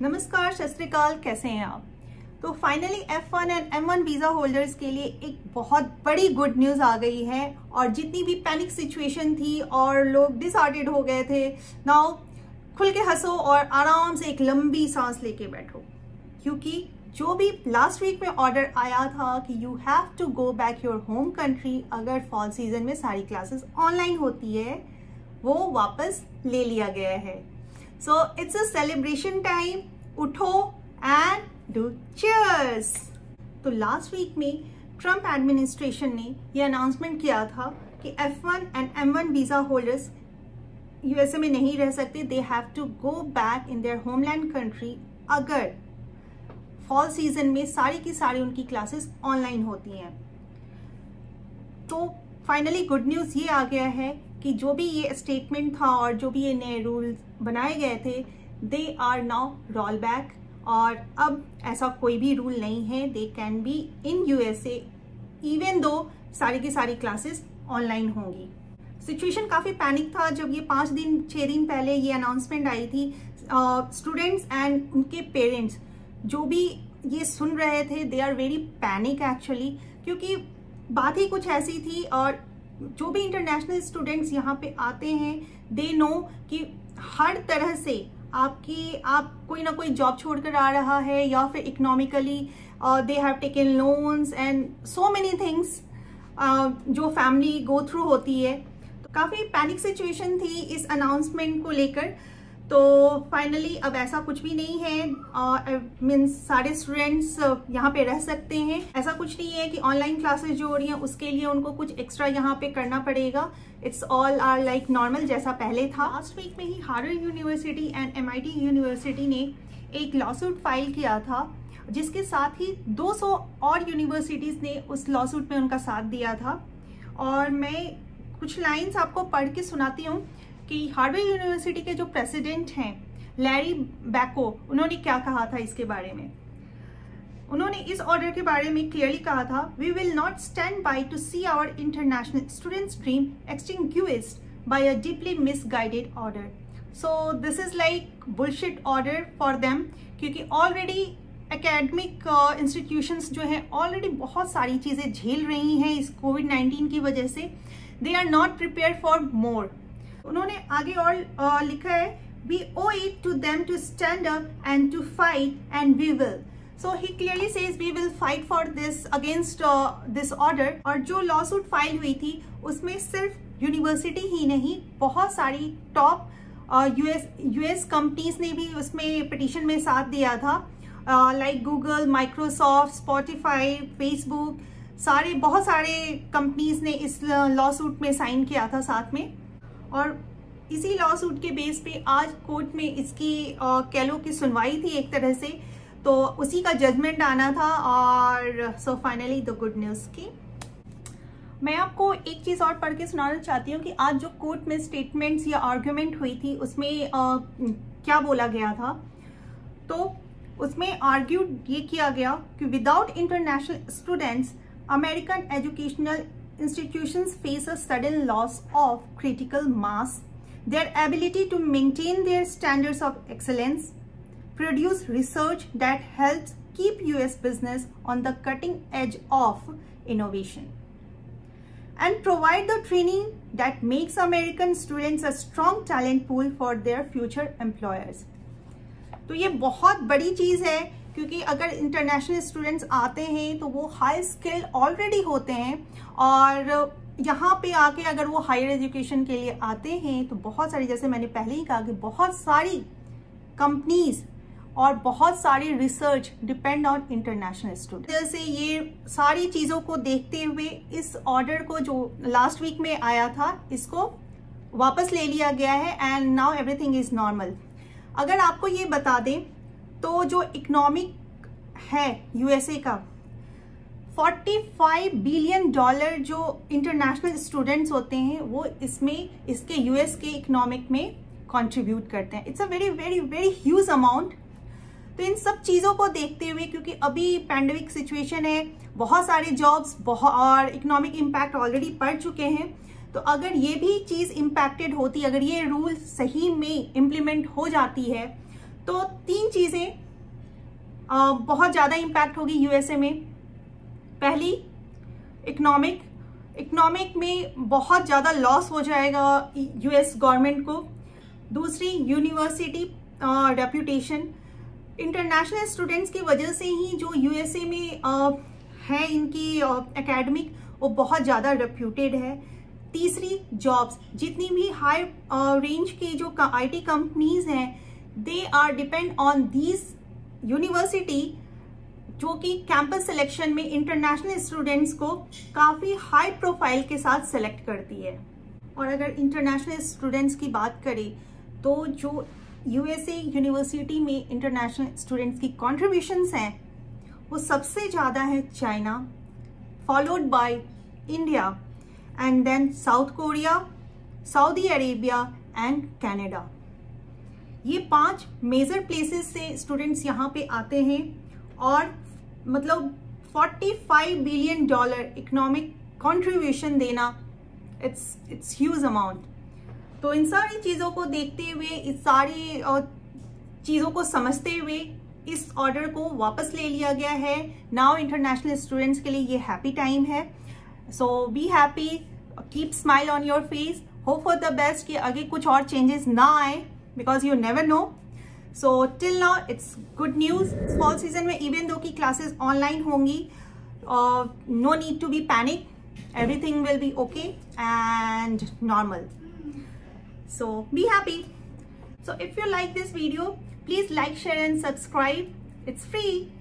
नमस्कार, सत श्री अकाल, कैसे हैं आप। तो finally F1 and M1 visa holders के लिए एक बहुत बड़ी गुड न्यूज आ गई है। और जितनी भी पैनिक सिचुएशन थी और लोग डिसऑर्डर्ड हो गए थे, नाउ खुल के हंसो और आराम से एक लंबी सांस लेके बैठो, क्योंकि जो भी लास्ट वीक में ऑर्डर आया था कि you have to go back your home country अगर फॉल सीजन में सारी क्लासेस ऑनलाइन होती है, वो वापस ले लिया गया है। So it's a celebration time, उठो एंड डू चीयर्स। तो लास्ट वीक में ट्रम्प एडमिनिस्ट्रेशन ने ये अनाउंसमेंट किया था कि F1 and M1 visa holders USA में नहीं रह सकते, they have to go back in their homeland country अगर फॉल सीजन में सारी की सारी उनकी क्लासेस ऑनलाइन होती हैं। तो फाइनली गुड न्यूज ये आ गया है कि जो भी ये स्टेटमेंट था और जो भी ये नए रूल्स बनाए गए थे, they are now roll back. और अब ऐसा कोई भी रूल नहीं है, they can be in USA even though सारी की सारी क्लासेस ऑनलाइन होंगी। सिचुएशन काफी पैनिक था जब ये 6 दिन पहले ये अनाउंसमेंट आई थी। स्टूडेंट्स एंड उनके पेरेंट्स जो भी ये सुन रहे थे, they are very panic actually, क्योंकि बात ही कुछ ऐसी थी। और जो भी इंटरनेशनल स्टूडेंट्स यहाँ पे आते हैं, दे नो कि हर तरह से आप कोई ना कोई जॉब छोड़कर आ रहा है, या फिर economically they have taken loans and so many things जो फैमिली गो थ्रू होती है। तो काफी पैनिक सिचुएशन थी इस अनाउंसमेंट को लेकर। तो फाइनली अब ऐसा कुछ भी नहीं है, मीन्स सारे स्टूडेंट्स यहाँ पे रह सकते हैं। ऐसा कुछ नहीं है कि ऑनलाइन क्लासेस जो हो रही हैं उसके लिए उनको कुछ एक्स्ट्रा यहाँ पे करना पड़ेगा। It's all are like normal जैसा पहले था। लास्ट वीक में ही Harvard university and MIT university ने एक लॉसूट फाइल किया था, जिसके साथ ही 200 और यूनिवर्सिटीज ने उस लॉसूट में उनका साथ दिया था। और मैं कुछ लाइन्स आपको पढ़ के सुनाती हूँ कि हार्वर्ड यूनिवर्सिटी के जो प्रेसिडेंट हैं लैरी बैको, उन्होंने क्या कहा था इसके बारे में। उन्होंने इस ऑर्डर के बारे में क्लियरली कहा था, we will not stand by to see our international students dream extinguished by a deeply misguided order. So this is like bullshit order for them, क्योंकि ऑलरेडी एकेडमिक इंस्टीट्यूशंस जो हैं ऑलरेडी बहुत सारी चीजें झेल रही हैं इस कोविड-19 की वजह से। They are not prepare for more. उन्होंने आगे और लिखा है, we owe it to them to stand up and to fight and we will. So he clearly says we will fight for this against this order। और जो lawsuit file हुई थी उसमें सिर्फ यूनिवर्सिटी ही नहीं, बहुत सारी टॉप यूएस कंपनीज ने भी उसमें पिटीशन में साथ दिया था, like Google, Microsoft, Spotify, Facebook, बहुत सारे कंपनीज ने इस लॉसूट में साइन किया था साथ में। और इसी लॉसूट के बेस पे आज कोर्ट में इसकी कैलो की सुनवाई थी एक तरह से, तो उसी का जजमेंट आना था। और so finally the good news की मैं आपको एक चीज और पढ़ के सुनाना चाहती हूँ कि आज जो कोर्ट में स्टेटमेंट्स या आर्ग्यूमेंट हुई थी उसमें क्या बोला गया था। तो उसमें आर्ग्यू ये किया गया कि without international students American educational institutions face a sudden loss of critical mass, their ability to maintain their standards of excellence, produce research that helps keep US business on the cutting edge of innovation, and provide the training that makes American students a strong talent pool for their future employers। तो ये बहुत बड़ी चीज है, क्योंकि अगर international students आते हैं तो वो हाई स्किल्ड ऑलरेडी होते हैं, और यहाँ पे आके अगर वो हायर एजुकेशन के लिए आते हैं तो बहुत सारी, जैसे मैंने पहले ही कहा कि बहुत सारी कंपनीज और बहुत सारी research depend on international student. जैसे ये सारी चीज़ों को देखते हुए इस ऑर्डर को जो लास्ट वीक में आया था, इसको वापस ले लिया गया है and now everything is normal. अगर आपको ये बता दें तो जो इकोनॉमिक है यूएसए का, $45 बिलियन जो इंटरनेशनल स्टूडेंट्स होते हैं वो इसके यूएस के इकोनॉमिक में कंट्रीब्यूट करते हैं। It's a very very very huge amount. तो इन सब चीज़ों को देखते हुए, क्योंकि अभी पैंडेमिक सिचुएशन है, बहुत सारे जॉब्स और इकोनॉमिक इम्पैक्ट ऑलरेडी पड़ चुके हैं, तो अगर ये भी चीज़ इम्पैक्टेड होती, अगर ये रूल सही में इम्प्लीमेंट हो जाती है, तो 3 चीजें बहुत ज्यादा इम्पैक्ट होगी यूएसए में। पहली, इकोनॉमिक में बहुत ज्यादा लॉस हो जाएगा यूएस गवर्नमेंट को। दूसरी, यूनिवर्सिटी रेप्यूटेशन, इंटरनेशनल स्टूडेंट्स की वजह से ही जो यूएसए में है इनकी एकेडमिक, वो बहुत ज़्यादा रेप्यूटेड है। तीसरी, जॉब्स, जितनी भी हाई रेंज की जो आईटी कंपनीज हैं, they are depend on these university, जो कि कैंपस सिलेक्शन में इंटरनेशनल स्टूडेंट्स को काफ़ी हाई प्रोफाइल के साथ सेलेक्ट करती है। और अगर इंटरनेशनल स्टूडेंट्स की बात करें तो जो यूएसए यूनिवर्सिटी में इंटरनेशनल स्टूडेंट्स की कॉन्ट्रीब्यूशंस हैं वो सबसे ज़्यादा है China, followed by India and then South Korea, Saudi Arabia and Canada. ये 5 मेजर प्लेसेस से स्टूडेंट्स यहाँ पे आते हैं और मतलब $45 बिलियन इकोनॉमिक कंट्रीब्यूशन देना, इट्स ह्यूज अमाउंट। तो इन सारी चीज़ों को देखते हुए, इस सारी चीज़ों को समझते हुए इस ऑर्डर को वापस ले लिया गया है। नाउ इंटरनेशनल स्टूडेंट्स के लिए ये हैप्पी टाइम है। So be happy, keep smile on your face, hope for the best कि आगे कुछ और चेंजेस ना आए, because you never know. So till now it's good news. Fall season में इवन दो की क्लासेस ऑनलाइन होंगी, no need to be panic, everything will be okay and normal. So be happy. So if you like this video, please like, share and subscribe. It's free.